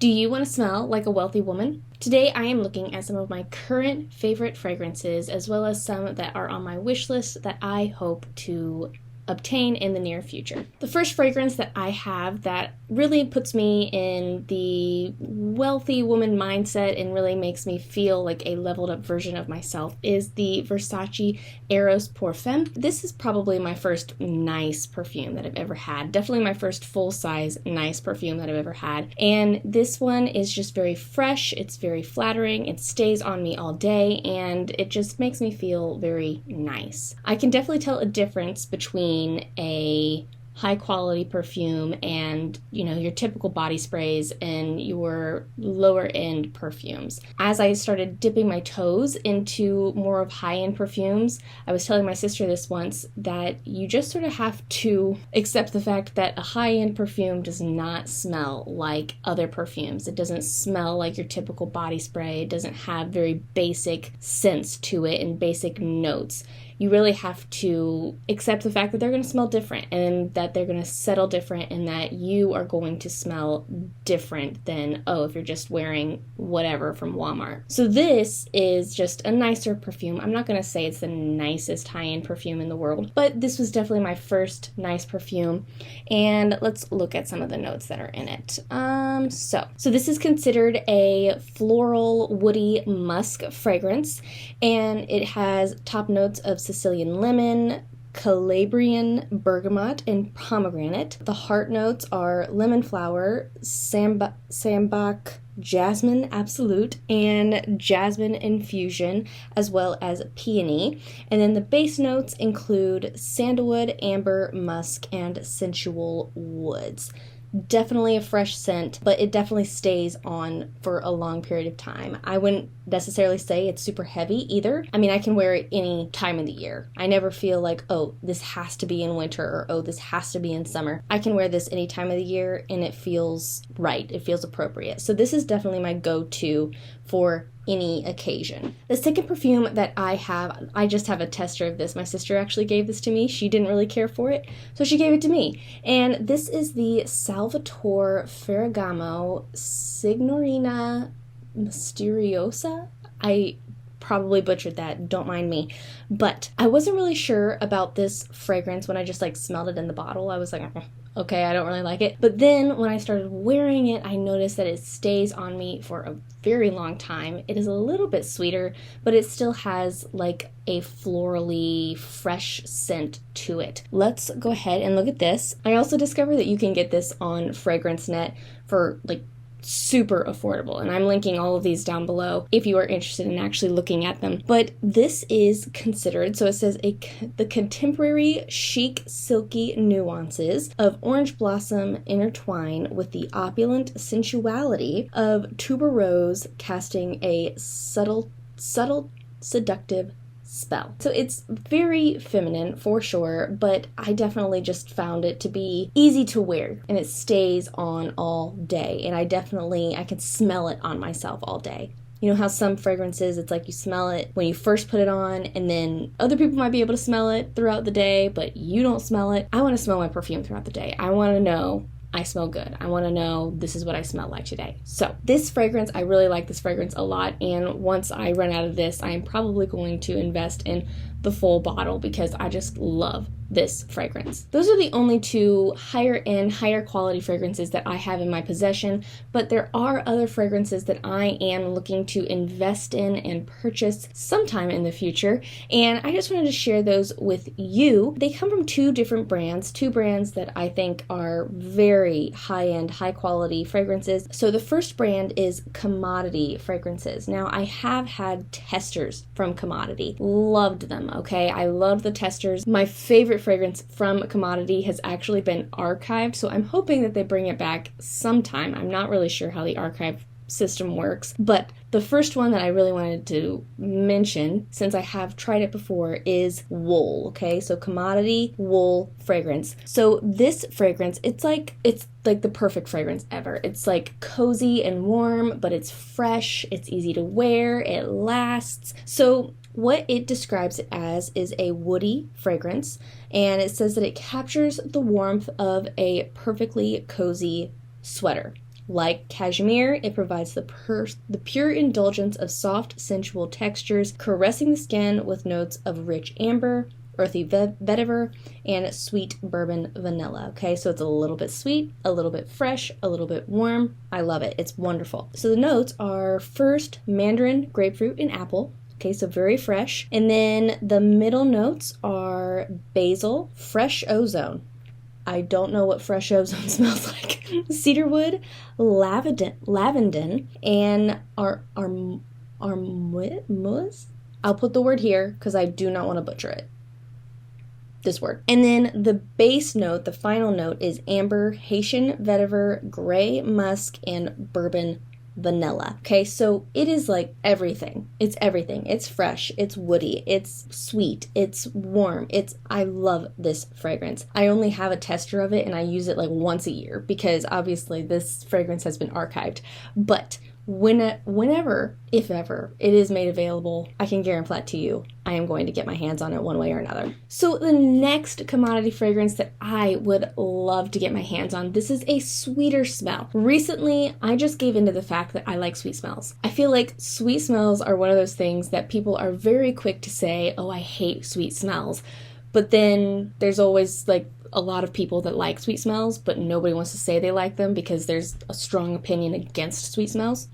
Do you want to smell like a wealthy woman? Today I am looking at some of my current favorite fragrances as well as some that are on my wish list that I hope to obtain in the near future. The first fragrance that I have that really puts me in the wealthy woman mindset and really makes me feel like a leveled up version of myself is the Versace Eros Pour Femme. This is probably my first nice perfume that I've ever had. Definitely my first full-size nice perfume that I've ever had. And this one is just very fresh, it's very flattering, it stays on me all day, and it just makes me feel very nice. I can definitely tell a difference between a high quality perfume and, your typical body sprays and your lower end perfumes. As I started dipping my toes into more of high end perfumes, I was telling my sister this once that you just sort of have to accept the fact that a high end perfume does not smell like other perfumes. It doesn't smell like your typical body spray. It doesn't have very basic scents to it and basic notes. You really have to accept the fact that they're going to smell different and that they're going to settle different and that you are going to smell different than, if you're just wearing whatever from Walmart. So this is just a nicer perfume. I'm not going to say it's the nicest high-end perfume in the world, but this was definitely my first nice perfume. And let's look at some of the notes that are in it. So this is considered a floral, woody musk fragrance, and it has top notes of Sicilian lemon, Calabrian bergamot, and pomegranate. The heart notes are lemon flower, sambac, jasmine absolute, and jasmine infusion, as well as peony. And then the base notes include sandalwood, amber, musk, and sensual woods. Definitely a fresh scent, but it definitely stays on for a long period of time. I wouldn't necessarily say it's super heavy either. I mean, I can wear it any time of the year. I never feel like, this has to be in winter or this has to be in summer. I can wear this any time of the year and it feels right. It feels appropriate. So this is definitely my go-to for any occasion. The second perfume that I have, I just have a tester of this. My sister actually gave this to me. She didn't really care for it, so she gave it to me. And this is the Salvatore Ferragamo Signorina Misteriosa. I probably butchered that, don't mind me. But I wasn't really sure about this fragrance when I just smelled it in the bottle. I was like, okay, I don't really like it. But then when I started wearing it, I noticed that it stays on me for a very long time. It is a little bit sweeter, but it still has a florally fresh scent to it. Let's go ahead and look at this. I also discovered that you can get this on FragranceNet for super affordable, and I'm linking all of these down below if you are interested in actually looking at them. But this is considered, so it says the contemporary chic silky nuances of orange blossom intertwine with the opulent sensuality of tuberose, casting a subtle seductive spell. So it's very feminine for sure, but I definitely just found it to be easy to wear and it stays on all day, and I can smell it on myself all day. You know how some fragrances, it's you smell it when you first put it on and then other people might be able to smell it throughout the day, but you don't smell it. I want to smell my perfume throughout the day. I want to know I smell good. I want to know this is what I smell like today. So this fragrance, I really like this fragrance a lot, and once I run out of this, I am probably going to invest in the full bottle because I just love this fragrance. Those are the only two higher end, higher quality fragrances that I have in my possession, but there are other fragrances that I am looking to invest in and purchase sometime in the future, and I just wanted to share those with you. They come from two different brands, two brands that I think are very high end, high quality fragrances. So the first brand is Commodity Fragrances. Now I have had testers from Commodity, loved them, okay? I love the testers. My favorite fragrance from Commodity has actually been archived, so I'm hoping that they bring it back sometime. I'm not really sure how the archive system works, but the first one that I really wanted to mention, since I have tried it before, is Wool, okay? So Commodity Wool fragrance. So this fragrance, it's like the perfect fragrance ever. It's cozy and warm, but it's fresh, it's easy to wear, it lasts. So what it describes it as is a woody fragrance, and it says that it captures the warmth of a perfectly cozy sweater. Like cashmere, it provides the pure indulgence of soft, sensual textures, caressing the skin with notes of rich amber, earthy vetiver, and sweet bourbon vanilla. Okay, so it's a little bit sweet, a little bit fresh, a little bit warm. I love it. It's wonderful. So the notes are first mandarin, grapefruit, and apple. Okay, so very fresh. And then the middle notes are basil, fresh ozone. I don't know what fresh ozone smells like. Cedarwood, lavender, and armuz. I'll put the word here because I do not want to butcher it. This word. And then the base note, the final note, is amber, Haitian vetiver, gray musk, and bourbon vanilla. Okay, so it is like everything. It's everything. It's fresh, it's woody, it's sweet, it's warm. I love this fragrance. I only have a tester of it and I use it like once a year because obviously this fragrance has been archived. But whenever, if ever, it is made available, I can guarantee to you, I am going to get my hands on it one way or another. So the next commodity fragrance that I would love to get my hands on, this is a sweeter smell. Recently, I just gave into the fact that I like sweet smells. I feel like sweet smells are one of those things that people are very quick to say, oh, I hate sweet smells. But then there's always like a lot of people that like sweet smells, but nobody wants to say they like them because there's a strong opinion against sweet smells.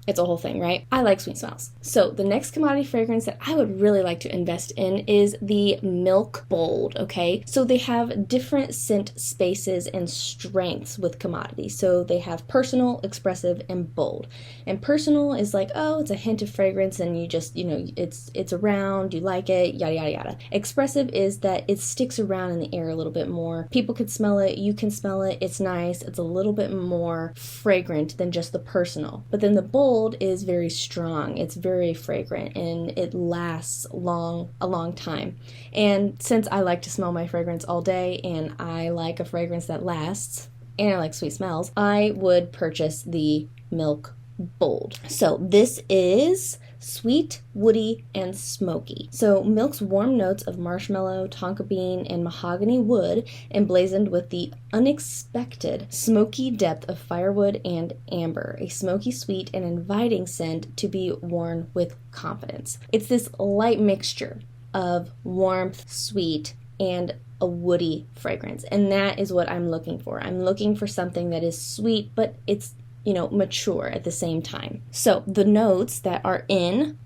It's a whole thing, right? I like sweet smells. So the next commodity fragrance that I would really like to invest in is the Milk Bold, okay? So they have different scent spaces and strengths with commodity. So they have personal, expressive, and bold. And personal is like, oh, it's a hint of fragrance and you just, it's around, you like it, yada, yada, yada. Expressive is that it sticks around in the air a little bit more. People can smell it, you can smell it, it's nice, it's a little bit more fragrant than just the personal. But then the bold is very strong, it's very fragrant, and it lasts a long time. And since I like to smell my fragrance all day and I like a fragrance that lasts and I like sweet smells, I would purchase the Milk Bold. So this is sweet, woody, and smoky. So Milk's warm notes of marshmallow, tonka bean, and mahogany wood emblazoned with the unexpected smoky depth of firewood and amber, a smoky, sweet, and inviting scent to be worn with confidence. It's this light mixture of warmth, sweet, and a woody fragrance, and that is what I'm looking for. I'm looking for something that is sweet, but it's mature at the same time. So the notes that are in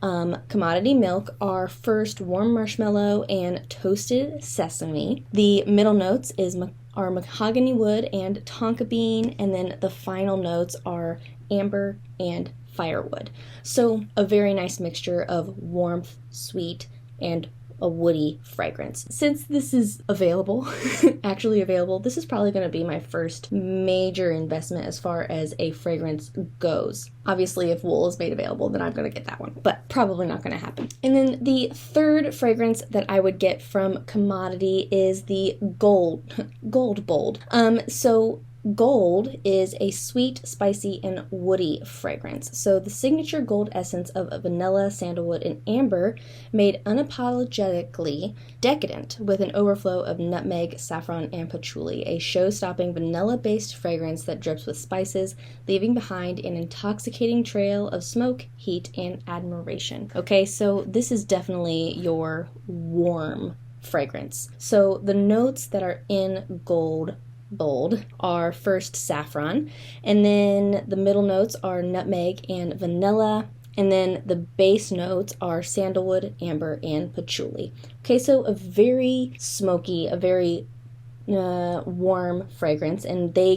Commodity Milk are first warm marshmallow and toasted sesame. The middle notes are mahogany wood and tonka bean, and then the final notes are amber and firewood. So a very nice mixture of warmth, sweet, and a woody fragrance. Since this is available, actually available, this is probably going to be my first major investment as far as a fragrance goes. Obviously, if wool is made available, then I'm going to get that one, but probably not going to happen. And then the third fragrance that I would get from Commodity is the Gold Bold. So Gold is a sweet, spicy, and woody fragrance. So the signature gold essence of vanilla, sandalwood, and amber made unapologetically decadent with an overflow of nutmeg, saffron, and patchouli, a show-stopping vanilla-based fragrance that drips with spices, leaving behind an intoxicating trail of smoke, heat, and admiration. Okay, so this is definitely your warm fragrance. So the notes that are in Gold Bold are first saffron, and then the middle notes are nutmeg and vanilla, and then the base notes are sandalwood, amber, and patchouli. Okay, so a very smoky, a very warm fragrance, and they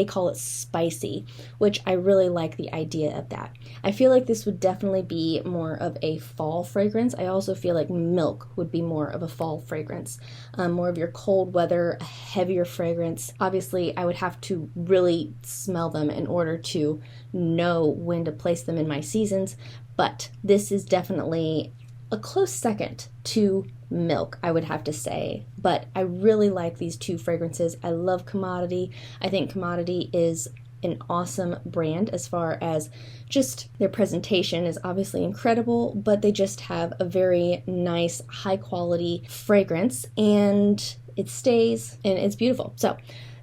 call it spicy, which I really like the idea of that. I feel like this would definitely be more of a fall fragrance. I also feel like Milk would be more of a fall fragrance, more of your cold weather, a heavier fragrance. Obviously, I would have to really smell them in order to know when to place them in my seasons, but this is definitely a close second to Milk, I would have to say. But I really like these two fragrances. I love Commodity. I think Commodity is an awesome brand as far as just their presentation is obviously incredible, but they just have a very nice, high quality fragrance, and it stays and it's beautiful. So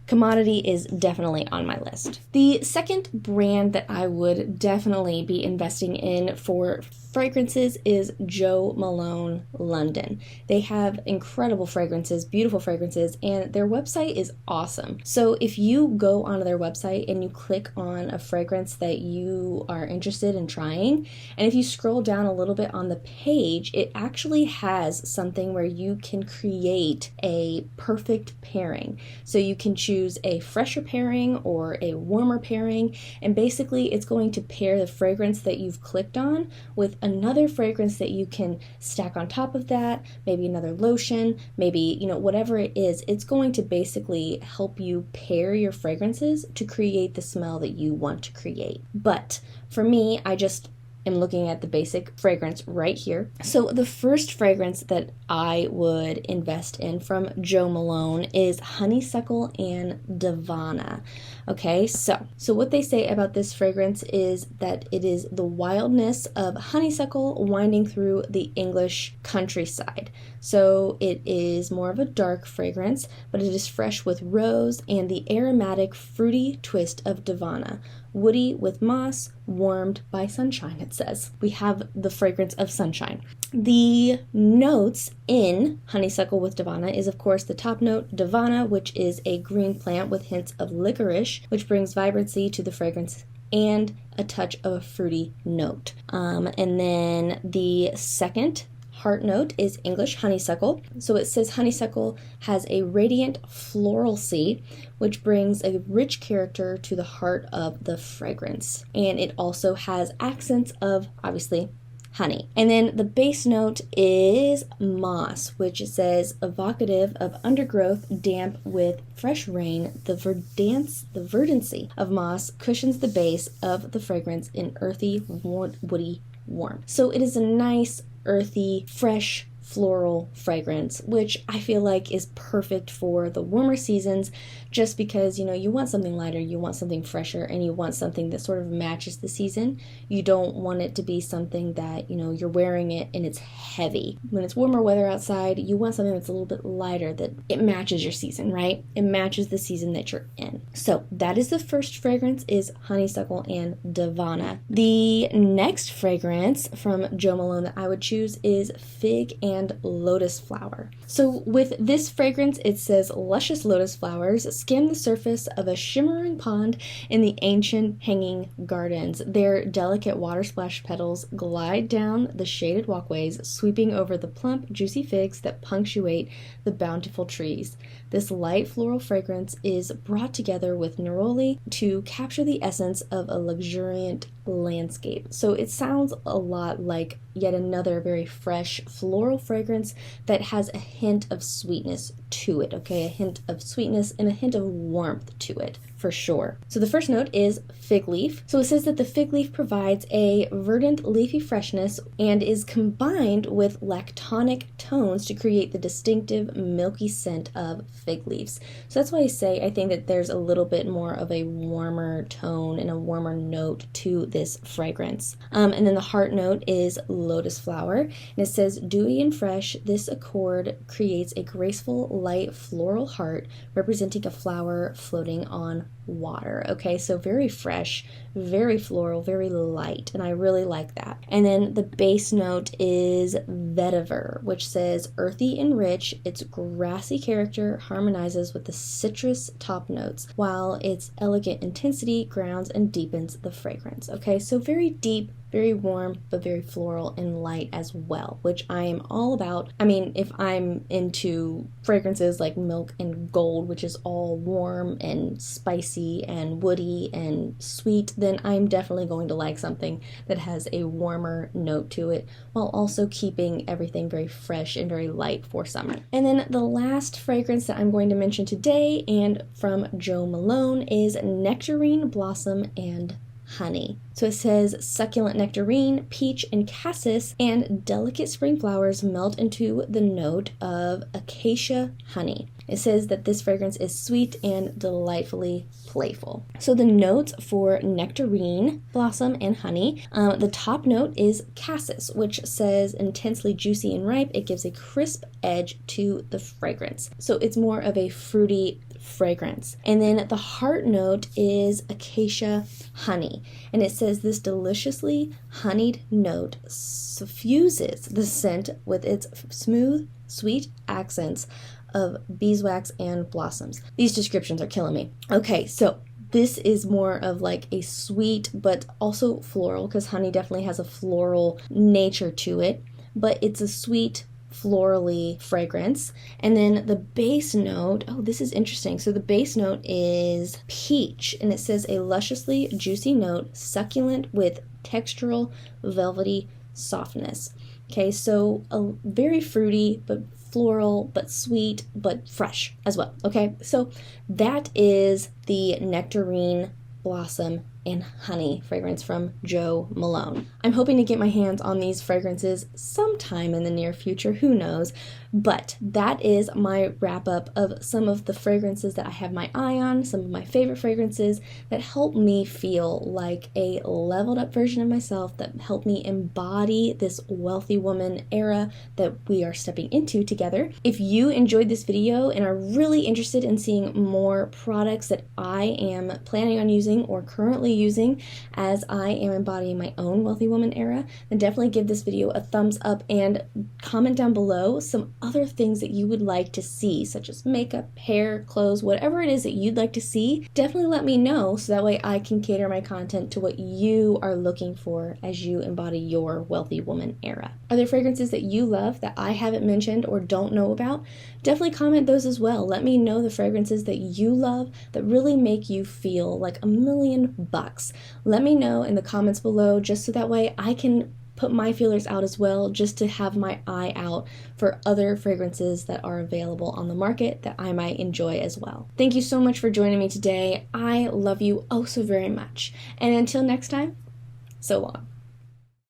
commodity is definitely on my list. The second brand that I would definitely be investing in for fragrances is Jo Malone London. They have incredible fragrances, beautiful fragrances, and their website is awesome. So if you go onto their website and you click on a fragrance that you are interested in trying, and if you scroll down a little bit on the page, it actually has something where you can create a perfect pairing. So you can choose a fresher pairing or a warmer pairing, and basically it's going to pair the fragrance that you've clicked on with another fragrance that you can stack on top of that, maybe another lotion, maybe, whatever it is. It's going to basically help you pair your fragrances to create the smell that you want to create. But for me, I just am looking at the basic fragrance right here. So the first fragrance that I would invest in from Jo Malone is Honeysuckle and Divana. Okay, so what they say about this fragrance is that it is the wildness of honeysuckle winding through the English countryside. So it is more of a dark fragrance, but it is fresh with rose and the aromatic fruity twist of Divana. Woody with moss, warmed by sunshine, it says. We have the fragrance of sunshine. The notes in Honeysuckle with Divana is, of course, the top note, Divana, which is a green plant with hints of licorice, which brings vibrancy to the fragrance and a touch of a fruity note. And then the second heart note is English honeysuckle. So it says honeysuckle has a radiant floralcy, which brings a rich character to the heart of the fragrance. And it also has accents of, obviously, honey. And then the base note is moss, which says evocative of undergrowth damp with fresh rain. The verdancy of moss cushions the base of the fragrance in earthy, woody warmth. So it is a nice, earthy, fresh, floral fragrance, which I feel like is perfect for the warmer seasons, just because, you want something lighter, you want something fresher, and you want something that sort of matches the season. You don't want it to be something that, you're wearing it and it's heavy. When it's warmer weather outside, you want something that's a little bit lighter, that it matches your season, right? It matches the season that you're in. So that is the first fragrance, is Honeysuckle and Divana. The next fragrance from Jo Malone that I would choose is Fig and Lotus Flower. So with this fragrance, it says luscious lotus flowers skim the surface of a shimmering pond in the ancient hanging gardens. Their delicate water-splashed petals glide down the shaded walkways, sweeping over the plump, juicy figs that punctuate the bountiful trees. This light floral fragrance is brought together with neroli to capture the essence of a luxuriant landscape. So it sounds a lot like yet another very fresh floral fragrance that has a hint of sweetness to it, okay? A hint of sweetness and a hint of warmth to it, for sure. So the first note is fig leaf. So it says that the fig leaf provides a verdant leafy freshness and is combined with lactonic tones to create the distinctive milky scent of fig leaves. So that's why I think that there's a little bit more of a warmer tone and a warmer note to this fragrance. And then the heart note is lotus flower, and it says dewy and fresh, this accord creates a graceful light floral heart representing a flower floating on water. Okay, so very fresh, very floral, very light, and I really like that. And then the base note is vetiver, which says earthy and rich. Its grassy character harmonizes with the citrus top notes, while its elegant intensity grounds and deepens the fragrance. Okay, so very deep, very warm, but very floral and light as well, which I am all about. I mean, if I'm into fragrances like Milk and Gold, which is all warm and spicy and woody and sweet, then I'm definitely going to like something that has a warmer note to it, while also keeping everything very fresh and very light for summer. And then the last fragrance that I'm going to mention today, and from Jo Malone, is Nectarine Blossom and Honey. So it says succulent nectarine, peach, and cassis, and delicate spring flowers melt into the note of acacia honey. It says that this fragrance is sweet and delightfully playful. So the notes for nectarine, blossom, and honey, the top note is cassis, which says intensely juicy and ripe. It gives a crisp edge to the fragrance. So it's more of a fruity, fragrance. And then the heart note is acacia honey. And it says this deliciously honeyed note suffuses the scent with its smooth, sweet accents of beeswax and blossoms. These descriptions are killing me. Okay, so this is more of like a sweet but also floral, because honey definitely has a floral nature to it, but it's a sweet florally fragrance. And then the base note, oh, this is interesting. So the base note is peach, and it says a lusciously juicy note, succulent with textural velvety softness. Okay, so a very fruity but floral but sweet but fresh as well. Okay, so that is the Nectarine Blossom and Honey fragrance from Jo Malone. I'm hoping to get my hands on these fragrances sometime in the near future, who knows, but that is my wrap up of some of the fragrances that I have my eye on, some of my favorite fragrances that help me feel like a leveled up version of myself, that help me embody this wealthy woman era that we are stepping into together. If you enjoyed this video and are really interested in seeing more products that I am planning on using or currently using as I am embodying my own wealthy woman era, then definitely give this video a thumbs up and comment down below some other things that you would like to see, such as makeup, hair, clothes, whatever it is that you'd like to see. Definitely let me know so that way I can cater my content to what you are looking for as you embody your wealthy woman era. Are there fragrances that you love that I haven't mentioned or don't know about? Definitely comment those as well. Let me know the fragrances that you love that really make you feel like $1,000,000. Let me know in the comments below, just so that way I can put my feelers out as well, just to have my eye out for other fragrances that are available on the market that I might enjoy as well. Thank you so much for joining me today. I love you oh so very much. And until next time, so long.